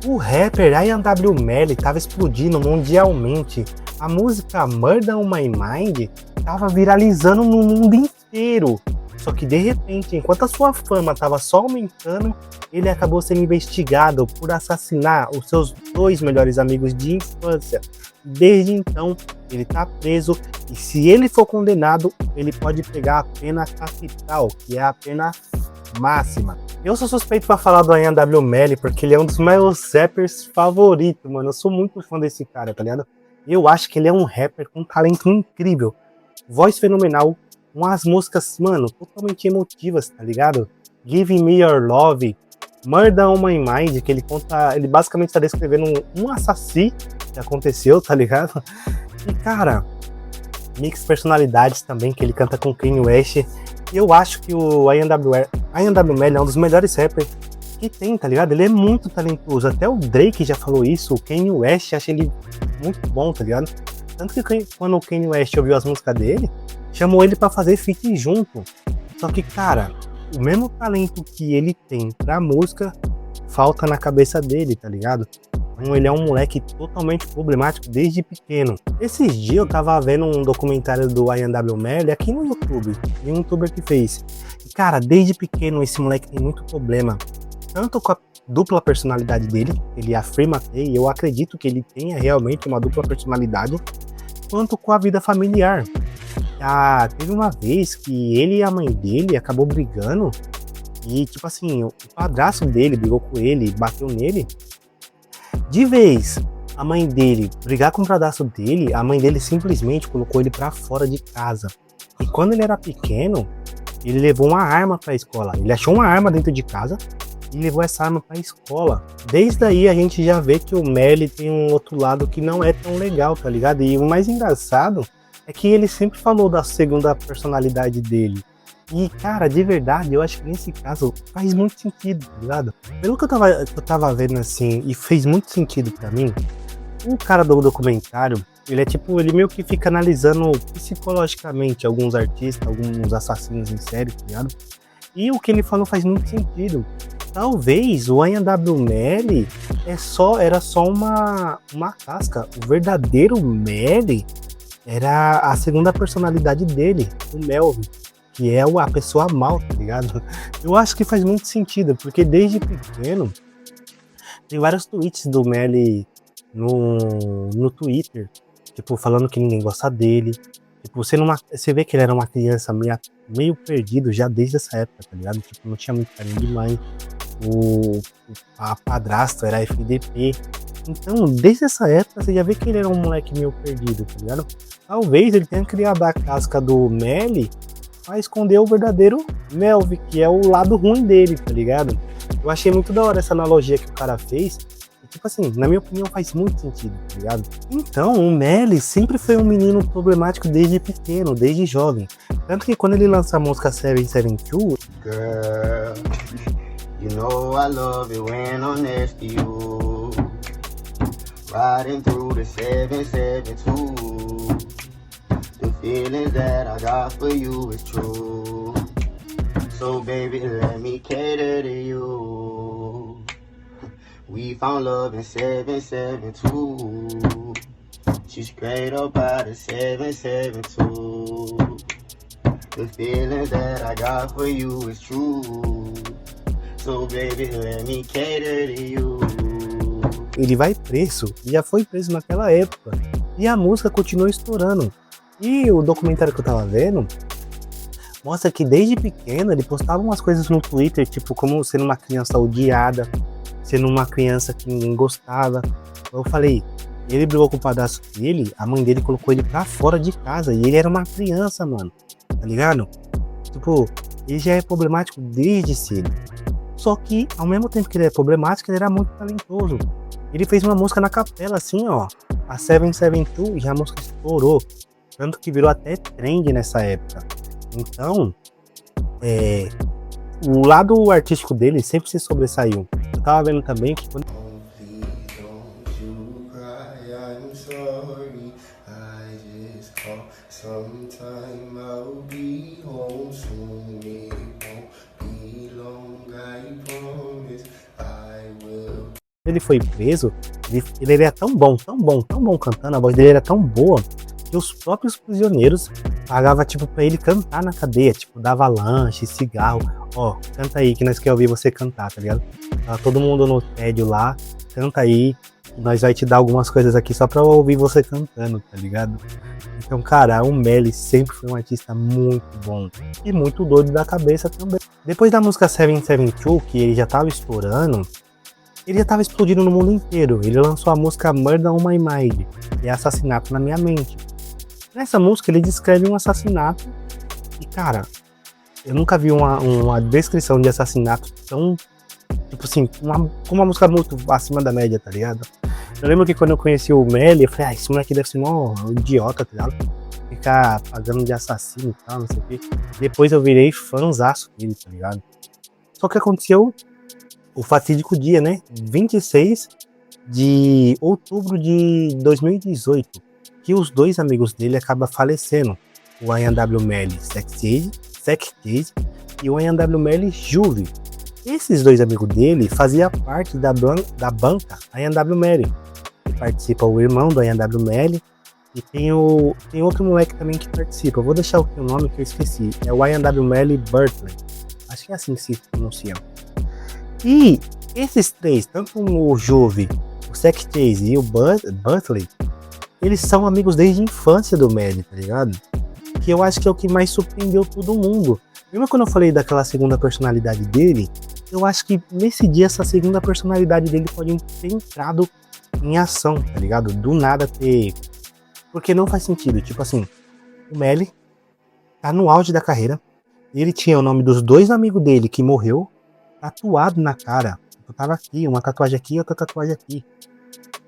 O rapper I.W. Melly tava explodindo mundialmente. A música Murder on My Mind tava viralizando no mundo inteiro. Só que de repente, enquanto a sua fama tava só aumentando, ele acabou sendo investigado por assassinar os seus dois melhores amigos de infância. Desde então, ele tá preso e se ele for condenado, ele pode pegar a pena capital, que é a pena máxima. Eu sou suspeito pra falar do I.W. Melly porque ele é um dos meus rappers favoritos, mano. Eu sou muito fã desse cara, tá ligado? Eu acho que ele é um rapper com um talento incrível, voz fenomenal, umas músicas, mano, totalmente emotivas, tá ligado? Give Me Your Love, Murder on My Mind, que ele basicamente tá descrevendo um assassino que aconteceu, tá ligado? E cara, mix personalidades também, que ele canta com Kanye West. E eu acho que o I.W. Melly é um dos melhores rappers que tem, tá ligado? Ele é muito talentoso. Até o Drake já falou isso, o Kanye West acha ele muito bom, tá ligado? Tanto que quando o Kanye West ouviu as músicas dele, chamou ele pra fazer feat junto. Só que, cara, o mesmo talento que ele tem pra música, falta na cabeça dele, tá ligado? Então ele é um moleque totalmente problemático desde pequeno. Esses dias eu tava vendo um documentário do I.W. Melly aqui no YouTube, de um youtuber que fez. E, cara, desde pequeno esse moleque tem muito problema. Tanto com a dupla personalidade dele, ele afirma ter, e eu acredito que ele tenha realmente uma dupla personalidade, quanto com a vida familiar. Teve uma vez que ele e a mãe dele acabou brigando, e tipo assim, o padrasto dele brigou com ele, bateu nele. De vez a mãe dele brigar com o padrasto dele, a mãe dele simplesmente colocou ele pra fora de casa. E quando ele era pequeno, ele levou uma arma pra escola. Ele achou uma arma dentro de casa e levou essa arma pra escola. Desde aí a gente já vê que o Melly tem um outro lado que não é tão legal, tá ligado? E o mais engraçado é que ele sempre falou da segunda personalidade dele. E, cara, de verdade, eu acho que nesse caso faz muito sentido, tá ligado? Pelo que eu tava vendo assim, e fez muito sentido pra mim, o cara do documentário, ele meio que fica analisando psicologicamente alguns artistas, alguns assassinos em série, tá ligado? E o que ele falou faz muito sentido. Talvez o I.W. Melly era só uma casca. O verdadeiro Melly era a segunda personalidade dele, o Melvin, que é a pessoa mal, tá ligado? Eu acho que faz muito sentido, porque desde pequeno tem vários tweets do Melly no Twitter, tipo, falando que ninguém gosta dele. Tipo, você vê que ele era uma criança meio perdido já desde essa época, tá ligado? Tipo, não tinha muito carinho de mãe. A padrasto era FDP. Então, desde essa época, você já vê que ele era um moleque meio perdido, tá ligado? Talvez ele tenha criado a casca do Melly pra esconder o verdadeiro Melvin, que é o lado ruim dele, tá ligado? Eu achei muito da hora essa analogia que o cara fez. E, tipo assim, na minha opinião faz muito sentido, tá ligado? Então, o Melly sempre foi um menino problemático desde pequeno, desde jovem. Tanto que quando ele lança a música 772... Girl, you know I love it when I'm next to you. Riding through the 772. The feelings that I got for you is true. So baby, let me cater to you. We found love in 772. She's straight up out of 772. The feelings that I got for you is true. So baby, let me cater to you. Ele vai preso, já foi preso naquela época. E a música continua estourando. E o documentário que eu tava vendo mostra que desde pequeno ele postava umas coisas no Twitter, tipo como sendo uma criança odiada, sendo uma criança que ninguém gostava. Eu falei, ele brigou com o padrasto dele, a mãe dele colocou ele pra fora de casa, e ele era uma criança, mano, tá ligado? Tipo, ele já é problemático desde cedo. Só que, ao mesmo tempo que ele é problemático, ele era muito talentoso. Ele fez uma música na capela, assim, ó, a 772, e a música estourou. Tanto que virou até trend nessa época. Então, o lado artístico dele sempre se sobressaiu. Eu tava vendo também que quando... ele foi preso, ele era tão bom, tão bom, tão bom cantando, a voz dele era tão boa, que os próprios prisioneiros pagavam, tipo, pra ele cantar na cadeia, tipo, dava lanche, cigarro, ó, canta aí que nós quer ouvir você cantar, tá ligado? Tava todo mundo no tédio lá, canta aí, nós vai te dar algumas coisas aqui só pra ouvir você cantando, tá ligado? Então, cara, o Melly sempre foi um artista muito bom e muito doido da cabeça também. Depois da música 772, que ele já tava estourando, ele já tava explodindo no mundo inteiro. Ele lançou a música Murder on My Mind, que é Assassinato na Minha Mente. Nessa música ele descreve um assassinato e, cara, eu nunca vi uma descrição de assassinato tão, tipo assim, com uma música muito acima da média, tá ligado? Eu lembro que quando eu conheci o Melly, eu falei, esse moleque deve ser um idiota, tá ligado? Ficar pagando de assassino e tal, não sei o quê. Depois eu virei fãzaço dele, tá ligado? Só que aconteceu o fatídico dia, né? 26 de outubro de 2018, que os dois amigos dele acabam falecendo. O A&W Melly Sex e o A&W Melly Juve. Esses dois amigos dele faziam parte da banca A&W Melly. Participa o irmão do A&W Melly e tem outro moleque também que participa. Eu vou deixar o nome que eu esqueci. É o A&W Melly Bertley. Acho que é assim que se pronuncia. E esses três, tanto o Juve, o Sex e o Bertley, eles são amigos desde a infância do Melly, tá ligado? Que eu acho que é o que mais surpreendeu todo mundo. Lembra quando eu falei daquela segunda personalidade dele? Eu acho que nesse dia essa segunda personalidade dele pode ter entrado em ação, tá ligado? Do nada ter... Porque não faz sentido. Tipo assim, o Melly tá no auge da carreira. Ele tinha o nome dos dois amigos dele que morreu tatuado na cara. Eu tava aqui, uma tatuagem aqui e outra tatuagem aqui.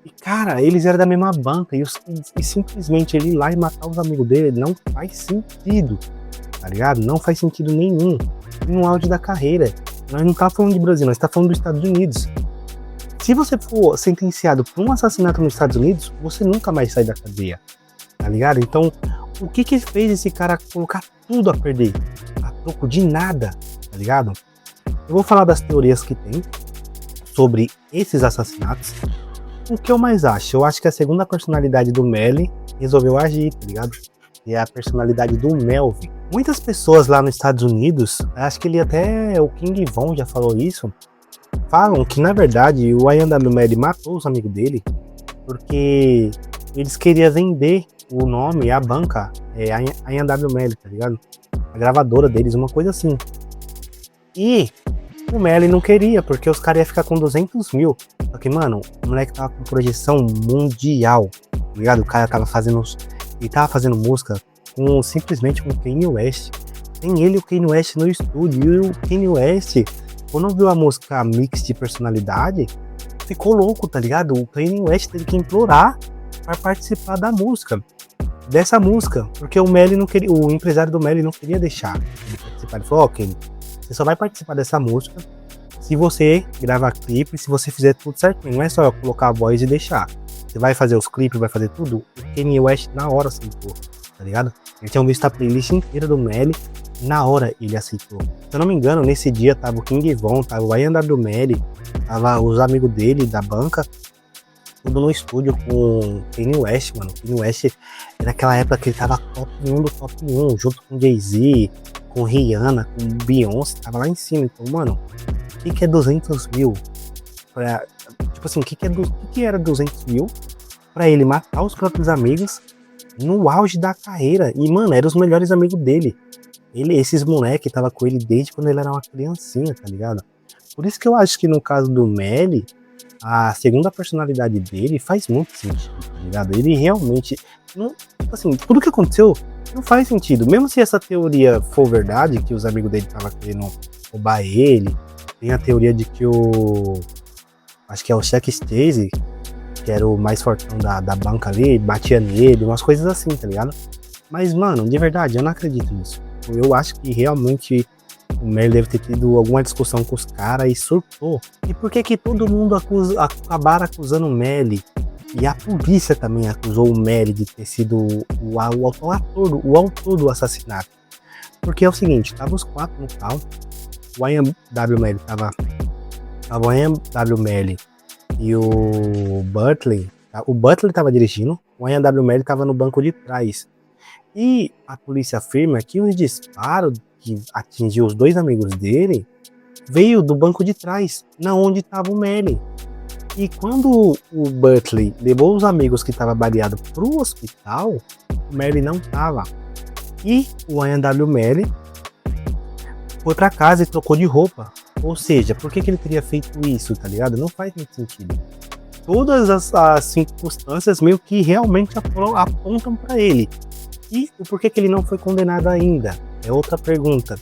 E, cara, eles eram da mesma banca. E simplesmente ele ir lá e matar os amigos dele não faz sentido, tá ligado? Não faz sentido nenhum. No auge da carreira. Nós não tá falando de Brasil, nós tá falando dos Estados Unidos. Se você for sentenciado por um assassinato nos Estados Unidos, você nunca mais sai da cadeia, tá ligado? Então, o que fez esse cara colocar tudo a perder? A troco de nada, tá ligado? Eu vou falar das teorias que tem sobre esses assassinatos. O que eu mais acho? Eu acho que a segunda personalidade do Melly resolveu agir, tá ligado? E é a personalidade do Melvin. Muitas pessoas lá nos Estados Unidos, acho que o King Von já falou isso, falam que, na verdade, o A&W Melly matou os amigos dele porque eles queriam vender o nome, a banca, a A&W Melly, tá ligado? A gravadora deles, uma coisa assim. E o Melly não queria, porque os caras iam ficar com 200 mil. Só que, mano, o moleque tava com projeção mundial, tá ligado? O cara tava fazendo música simplesmente com o Kanye West. Tem ele e o Kanye West no estúdio. E o Kanye West, quando viu a música Mix de Personalidade, ficou louco, tá ligado? O Kanye West teve que implorar para participar dessa música, porque o Melly não queria, o empresário do Melly não queria deixar ele participar. Ele falou, ok, você só vai participar dessa música se você gravar clipe, se você fizer tudo certinho. Não é só colocar a voz e deixar. Você vai fazer os clipes, vai fazer tudo. O Kanye West na hora aceitou, tá ligado? Ele tinha visto a playlist inteira do Melly, na hora ele aceitou. Se eu não me engano, nesse dia tava o King Von, tava o A&W Melly, tava os amigos dele da banca, tudo no estúdio com o Kanye West, mano. O Kanye West era naquela época que ele tava top 1 do top 1, junto com Jay-Z, com Rihanna, com Beyoncé, tava lá em cima. Então, mano, o que é 200 mil? Tipo assim, o que era 200 mil pra ele matar os próprios amigos no auge da carreira? E, mano, eram os melhores amigos dele. Esses moleque tava com ele desde quando ele era uma criancinha, tá ligado? Por isso que eu acho que no caso do Melly, a segunda personalidade dele faz muito sentido, tá ligado? Ele realmente, não, tipo assim, tudo que aconteceu não faz sentido. Mesmo se essa teoria for verdade, que os amigos dele estavam querendo roubar ele, tem a teoria de que acho que é o Chuck Stacey, que era o mais fortão da banca ali, batia nele, umas coisas assim, tá ligado? Mas, mano, de verdade, eu não acredito nisso. Eu acho que realmente o Melly deve ter tido alguma discussão com os caras e surtou. E por que todo mundo acabaram acusando o Melly? E a polícia também acusou o Melly de ter sido o autor do assassinato. Porque é o seguinte, tava os quatro no carro, o A&W Melly tava o A&W Melly, e o Butler. O Butler tava dirigindo, o Ian W. Melly tava no banco de trás. E a polícia afirma que os disparos que atingiu os dois amigos dele veio do banco de trás, na onde estava o Melly. E quando o Butler levou os amigos que estavam baleados pro hospital, o Melly não tava. E o Ian W. Melly foi pra casa e trocou de roupa. Ou seja, por que ele teria feito isso, tá ligado? Não faz muito sentido. Todas as circunstâncias meio que realmente apontam pra ele. E o porquê que ele não foi condenado ainda? É outra pergunta.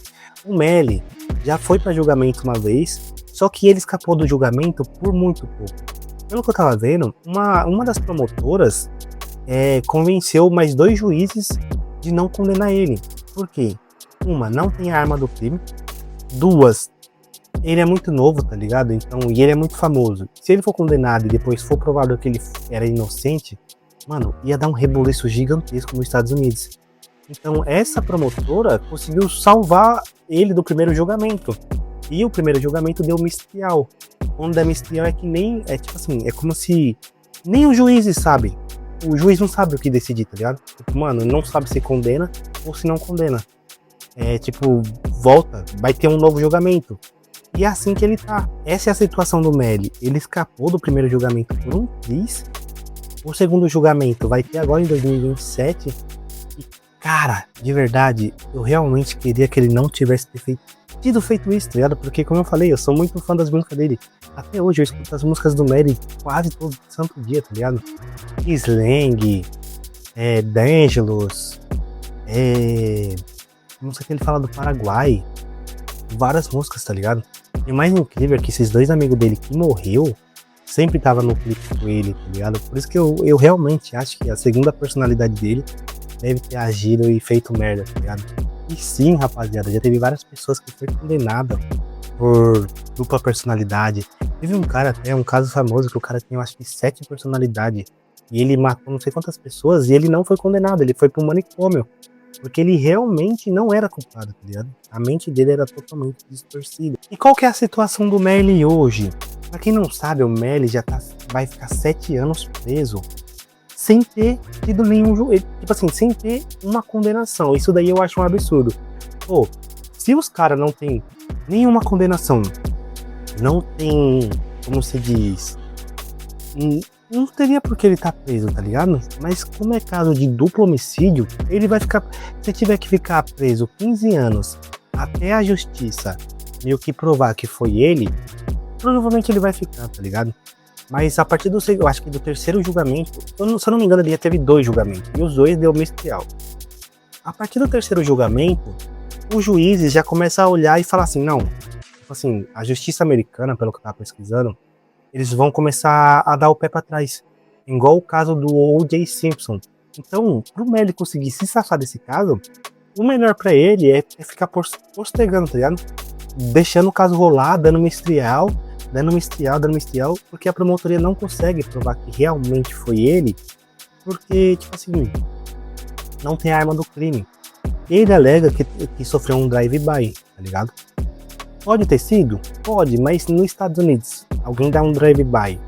O Melly já foi para julgamento uma vez, só que ele escapou do julgamento por muito pouco. Pelo que eu tava vendo, uma das promotoras convenceu mais 2 juízes de não condenar ele. Por quê? Uma, não tem a arma do crime. 2, ele é muito novo, tá ligado? Então, e ele é muito famoso. Se ele for condenado e depois for provado que ele era inocente, mano, ia dar um rebuliço gigantesco nos Estados Unidos. Então, essa promotora conseguiu salvar ele do primeiro julgamento. E o primeiro julgamento deu mistrial. Quando é mistrial é que nem... É tipo assim, é como se... Nem os juízes sabem. O juiz não sabe o que decidir, tá ligado? Tipo, mano, não sabe se condena ou se não condena. É tipo, volta, vai ter um novo julgamento. E é assim que ele tá. Essa é a situação do Melly. Ele escapou do primeiro julgamento por um triz. O segundo julgamento vai ter agora em 2027. E, cara, de verdade, eu realmente queria que ele não tivesse tido feito isso, tá ligado? Porque, como eu falei, eu sou muito fã das músicas dele. Até hoje eu escuto as músicas do Melly quase todo santo dia, tá ligado? Slang, D'Angelos, música que ele fala do Paraguai. Várias músicas, tá ligado? E o mais incrível é que esses 2 amigos dele que morreu sempre tava no clipe com ele, tá ligado? Por isso que eu realmente acho que a segunda personalidade dele deve ter agido e feito merda, tá ligado? E sim, rapaziada, já teve várias pessoas que foram condenadas por dupla personalidade. Teve um cara até, um caso famoso, que o cara tem, eu acho que 7 personalidades. E ele matou não sei quantas pessoas e ele não foi condenado, ele foi pro manicômio. Porque ele realmente não era culpado, tá ligado? A mente dele era totalmente distorcida. E qual que é a situação do Melly hoje? Pra quem não sabe, o Melly já vai ficar 7 anos preso sem ter tido nenhum juízo. Tipo assim, sem ter uma condenação. Isso daí eu acho um absurdo. Pô, se os caras não tem nenhuma condenação, não tem, como se diz, não teria por que ele tá preso, tá ligado? Mas como é caso de duplo homicídio, ele vai ficar... Se tiver que ficar preso 15 anos até a justiça meio que provar que foi ele, provavelmente ele vai ficar, tá ligado? Mas a partir eu acho que do terceiro julgamento, se eu não me engano, ele já teve 2 julgamentos, e os 2 deu mistrial. A partir do terceiro julgamento, os juízes já começam a olhar e falar assim, não, tipo assim, a justiça americana, pelo que eu tava pesquisando, eles vão começar a dar o pé pra trás. Igual o caso do O.J. Simpson. Então, pro Melly conseguir se safar desse caso, o melhor pra ele é ficar postergando, tá ligado? Deixando o caso rolar, dando mistrial, porque a promotoria não consegue provar que realmente foi ele, porque, tipo assim, não tem arma do crime. Ele alega que sofreu um drive-by, tá ligado? Pode ter sido? Pode, mas nos Estados Unidos, alguém dá um drive-by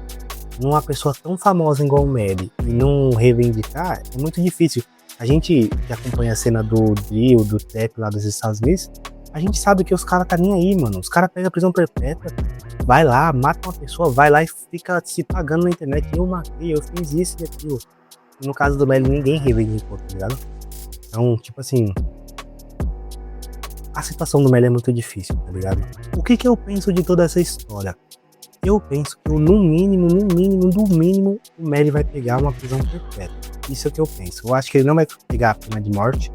numa pessoa tão famosa igual o Melly e não reivindicar, é muito difícil. A gente que acompanha a cena do drill, do trap lá dos Estados Unidos, a gente sabe que os caras tá nem aí, mano. Os caras pegam a prisão perpétua, vai lá, mata uma pessoa, vai lá e fica se pagando na internet. Eu matei, eu fiz isso e aquilo. E no caso do Melly, ninguém reivindicou, tá ligado? Então, tipo assim, a situação do Melly é muito difícil, tá ligado? O que eu penso de toda essa história? Eu penso que no mínimo, o Melly vai pegar uma prisão perpétua. Isso é o que eu penso. Eu acho que ele não vai pegar a pena de morte,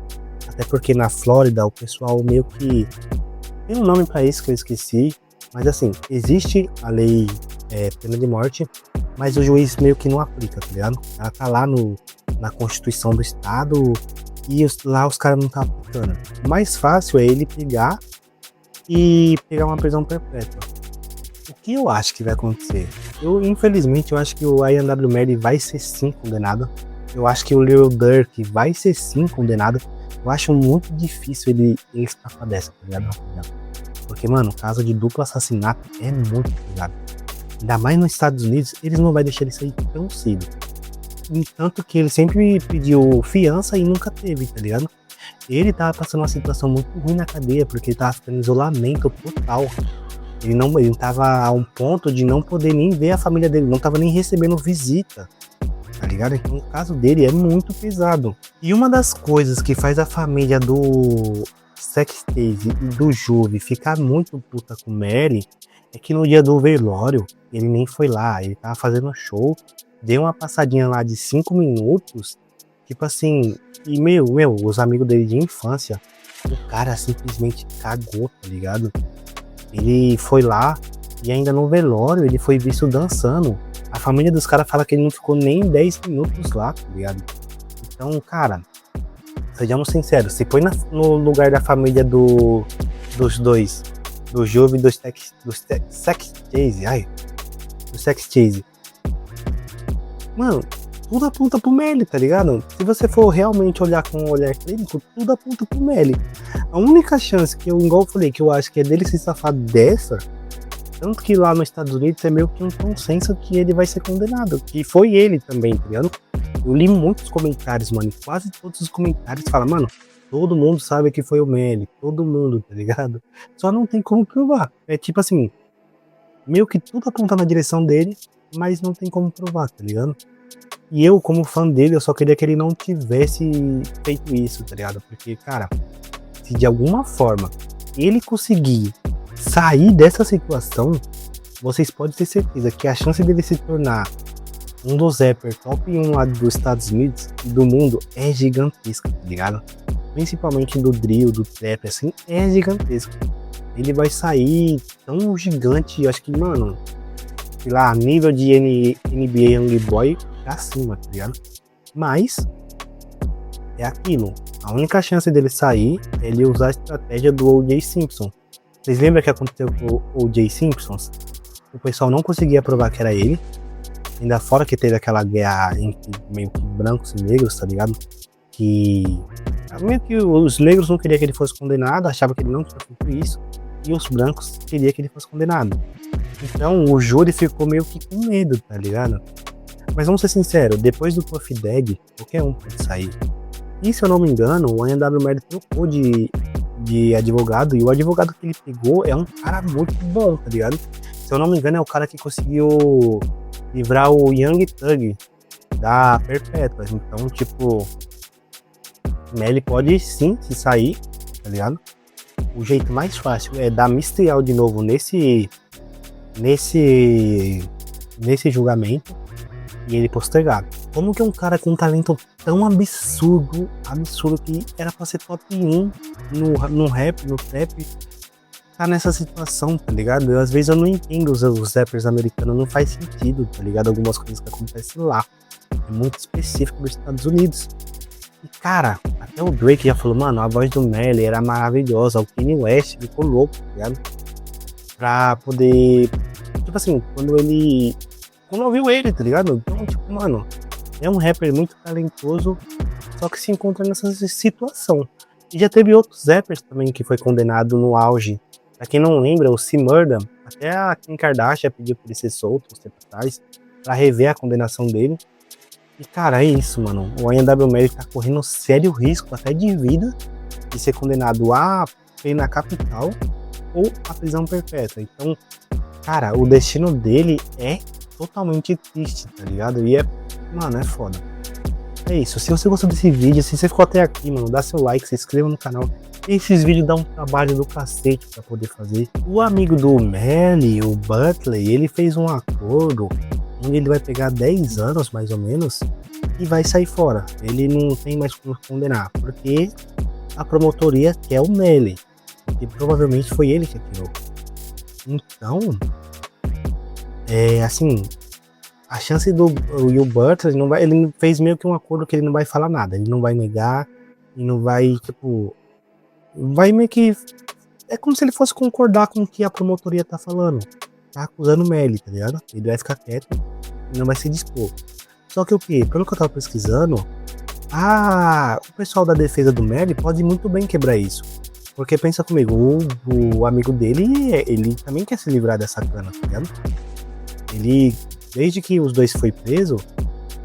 até porque na Flórida o pessoal meio que... Tem um nome pra isso que eu esqueci, mas assim, existe a lei pena de morte, mas o juiz meio que não aplica, tá ligado? Ela tá lá na Constituição do Estado e lá os caras não tá aplicando. O mais fácil é ele pegar e pegar uma prisão perpétua. O que eu acho que vai acontecer? Infelizmente, eu acho que o Ian W. Melly vai ser sim condenado. Eu acho que o Lil Durk vai ser sim condenado. Eu acho muito difícil ele escapar dessa, tá ligado? Porque, mano, o caso de duplo assassinato é muito ligado. Ainda mais nos Estados Unidos, eles não vão deixar ele sair tão cedo. Tanto que ele sempre pediu fiança e nunca teve, tá ligado? Ele tava passando uma situação muito ruim na cadeia, porque ele tava ficando em isolamento total. Ele tava a um ponto de não poder nem ver a família dele, não tava nem recebendo visita, tá ligado? Então o caso dele é muito pesado. E uma das coisas que faz a família do Sextaze e do Juve ficar muito puta com o Melly é que no dia do velório ele nem foi lá, ele tava fazendo show, deu uma passadinha lá de 5 minutos, tipo assim, e os amigos dele de infância, o cara simplesmente cagou, tá ligado? Ele foi lá e ainda no velório ele foi visto dançando. A família dos caras fala que ele não ficou nem 10 minutos lá, tá ligado? Então, cara, sejamos sinceros, se põe no lugar da família dos dois, do Juve e do Sextaze, do Sextaze. Mano, tudo aponta pro Melly, tá ligado? Se você for realmente olhar com um olhar clínico, tudo aponta pro Melly. A única chance que eu, igual eu falei, que eu acho que é dele se safar dessa, tanto que lá nos Estados Unidos é meio que um consenso que ele vai ser condenado, que foi ele também, tá ligado? Eu li muitos comentários, mano, e quase todos os comentários falam, mano, todo mundo sabe que foi o Melly, todo mundo, tá ligado? Só não tem como provar. É tipo assim, meio que tudo aponta na direção dele, mas não tem como provar, tá ligado? E eu, como fã dele, eu só queria que ele não tivesse feito isso, tá ligado? Porque, cara, se de alguma forma ele conseguir sair dessa situação, vocês podem ter certeza que a chance dele se tornar um dos rappers top 1 lá dos Estados Unidos e do mundo é gigantesca, tá ligado? Principalmente do drill, do trap, assim, é gigantesco. Ele vai sair tão gigante, eu acho que, mano, sei lá, nível de NBA Young Boy pra cima, tá ligado? Mas é aquilo. A única chance dele sair é ele usar a estratégia do O.J. Simpson. Vocês lembram o que aconteceu com o O.J. Simpson? O pessoal não conseguia provar que era ele. Ainda fora que teve aquela guerra entre meio que brancos e negros, tá ligado? Que meio que os negros não queriam que ele fosse condenado, achavam que ele não tinha feito isso. E os brancos queriam que ele fosse condenado. Então o júri ficou meio que com medo, tá ligado? Mas vamos ser sinceros, depois do Puff Daddy, qualquer um pode sair. E se eu não me engano, o A&W Melly trocou de advogado, e o advogado que ele pegou é um cara muito bom, tá ligado? Se eu não me engano, é o cara que conseguiu livrar o Young Thug da perpétua. Então, tipo, Melly pode sim se sair, tá ligado? O jeito mais fácil é dar mistrial de novo nesse julgamento e ele postergar. Como que um cara com um talento tão absurdo que era pra ser top 1 no rap, no trap, tá nessa situação, tá ligado? Às vezes eu não entendo os rappers americanos, não faz sentido, tá ligado? Algumas coisas que acontecem lá. É muito específico dos Estados Unidos. E cara, até o Drake já falou, mano, a voz do Melly era maravilhosa, o Kanye West ficou louco, tá ligado? Pra poder, tipo assim, quando ouviu ele, tá ligado? Então, tipo, mano, é um rapper muito talentoso, só que se encontra nessa situação. E já teve outros rappers também que foi condenado no auge. Pra quem não lembra, o C-Murda, até a Kim Kardashian pediu pra ele ser solto uns tempos atrás, pra rever a condenação dele. E cara, é isso, mano. O A&W Melly tá correndo sério risco, até de vida, de ser condenado a pena capital ou a prisão perpétua. Então, cara, o destino dele é totalmente triste, tá ligado? E mano, é foda. É isso, se você gostou desse vídeo, se você ficou até aqui, mano, dá seu like, se inscreva no canal. Esses vídeos dão um trabalho do cacete pra poder fazer. O amigo do Melly, o Butler, ele fez um acordo onde ele vai pegar 10 anos, mais ou menos, e vai sair fora. Ele não tem mais como condenar, porque a promotoria quer o Melly, porque provavelmente foi ele que atirou. Então, assim, a chance do Will Butler, ele fez meio que um acordo que ele não vai falar nada, ele não vai negar, e não vai, tipo, vai meio que, é como se ele fosse concordar com o que a promotoria tá falando, tá acusando o Melly, tá ligado? Ele vai ficar quieto e não vai se dispor. Só que o que? Pelo que eu tava pesquisando, o pessoal da defesa do Melly pode muito bem quebrar isso. Porque pensa comigo, o amigo dele, ele também quer se livrar dessa cana, tá ligado? Ele, desde que os dois foi preso,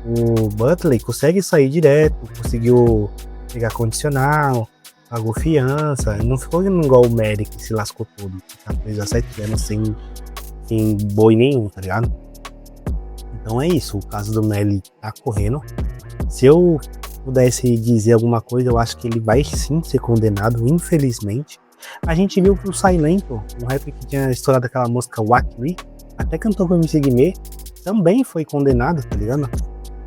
o Butler consegue sair direto, conseguiu pegar condicional, pagou fiança, não ficou igual o Mary que se lascou todo, tá preso há 7 anos sem boi nenhum, tá ligado? Então é isso, o caso do Mary tá correndo. Se eu pudesse dizer alguma coisa, eu acho que ele vai sim ser condenado, infelizmente. A gente viu que o Silento, um rap que tinha estourado aquela música What We, até cantou com o MC Guimê, também foi condenado, tá ligado?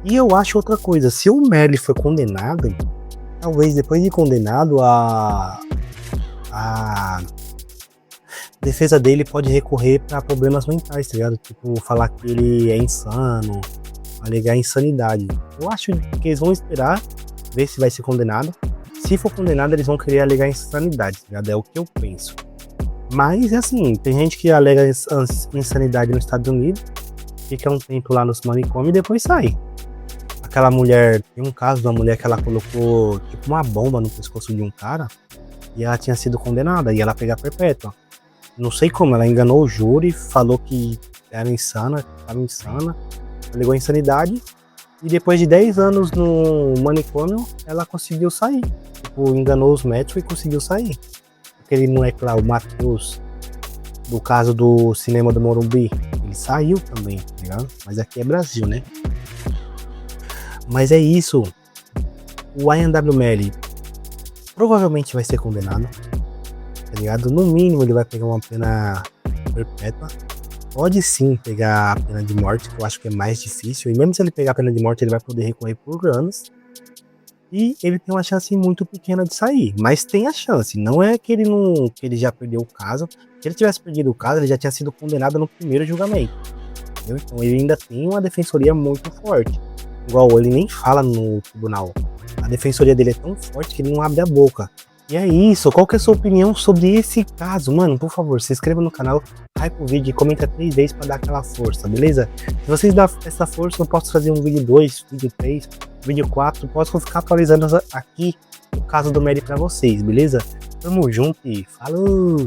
E eu acho outra coisa, se o Merly foi condenado, talvez depois de condenado, a defesa dele pode recorrer para problemas mentais, tá ligado? Tipo, falar que ele é insano, alegar insanidade. Eu acho que eles vão esperar, ver se vai ser condenado. Se for condenado, eles vão querer alegar insanidade, tá ligado? É o que eu penso. Mas, assim, tem gente que alega insanidade nos Estados Unidos, fica um tempo lá nos manicômios e depois sai. Aquela mulher, tem um caso da mulher que ela colocou, tipo, uma bomba no pescoço de um cara e ela tinha sido condenada e ela pegar perpétua. Não sei como, ela enganou o júri, falou que era insana, estava insana, alegou insanidade e depois de 10 anos no manicômio, ela conseguiu sair. Tipo, enganou os médicos e conseguiu sair. Aquele moleque lá, o Matheus, do caso do cinema do Morumbi, ele saiu também, tá ligado? Mas aqui é Brasil, né? Mas é isso. O I.N.W. Melly provavelmente vai ser condenado, tá ligado? No mínimo ele vai pegar uma pena perpétua. Pode sim pegar a pena de morte, que eu acho que é mais difícil. E mesmo se ele pegar a pena de morte, ele vai poder recorrer por anos. E ele tem uma chance muito pequena de sair. Mas tem a chance. Não é que ele já perdeu o caso. Se ele tivesse perdido o caso, ele já tinha sido condenado no primeiro julgamento. Entendeu? Então ele ainda tem uma defensoria muito forte. Igual ele nem fala no tribunal. A defensoria dele é tão forte que ele não abre a boca. E é isso, qual que é a sua opinião sobre esse caso? Mano, por favor, se inscreva no canal, hype o vídeo e comenta 3 vezes pra dar aquela força, beleza? Se vocês dão essa força, eu posso fazer um vídeo 2, vídeo 3, vídeo 4, posso ficar atualizando aqui o caso do Mary pra vocês, beleza? Tamo junto e falou!